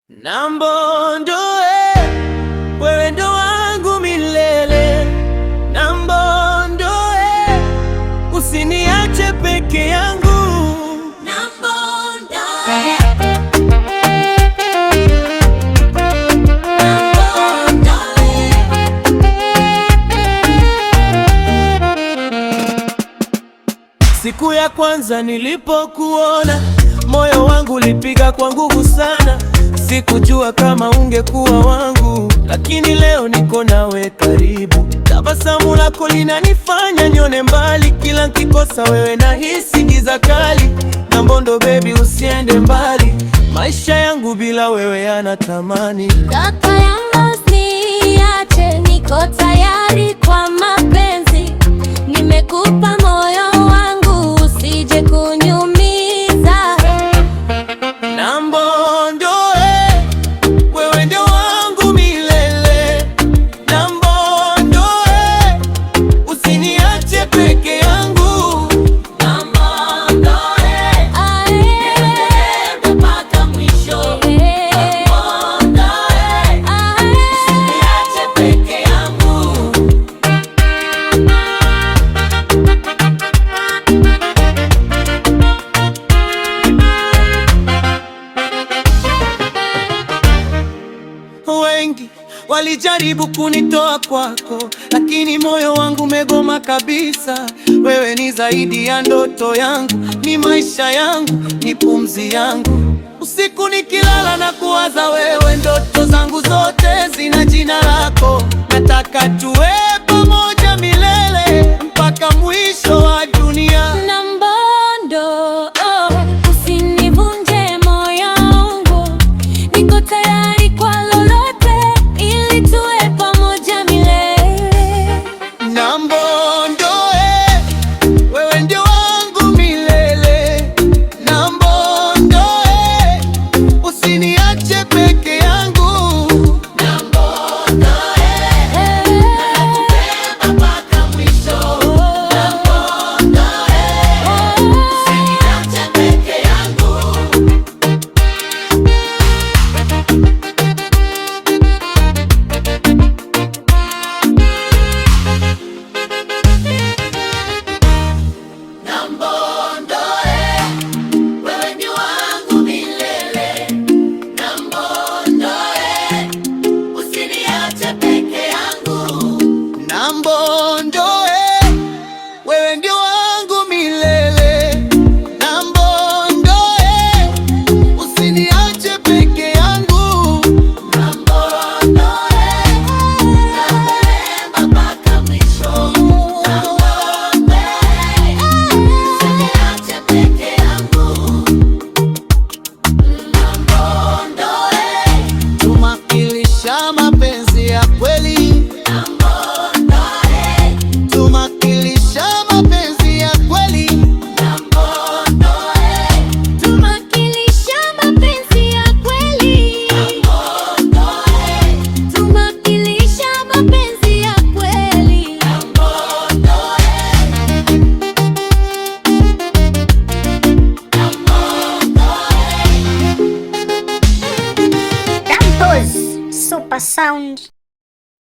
Nambondoe, wewe ndo wangu milele. Nambondoe, usiniache peke yangu. Nambondoe, Nambondoe. Siku ya kwanza nilipokuona, moyo wangu ulipiga kwa nguvu sana. Sikujua kama ungekuwa wangu, lakini leo niko nawe karibu. Tabasamu lako linanifanya nione mbali, kila nikikosa wewe nahisi giza kali. Nambondo baby, usiende mbali, maisha yangu bila wewe yanatamani. Kaka yangu usiniache, niko tayari kwa mapenzi. Nimekupa moyo wangu, usije kunyumiza. Wengi walijaribu kunitoa kwako, lakini moyo wangu umegoma kabisa. Wewe ni zaidi ya ndoto yangu, ni maisha yangu, ni pumzi yangu. Usiku nikilala na kuwaza wewe, ndoto zangu zote zina jina lako. Nataka tuwe pamoja milele mpaka mwisho wa dunia. Nambondo, usinivunje moyo wangu, niko tayari kwa Usiniache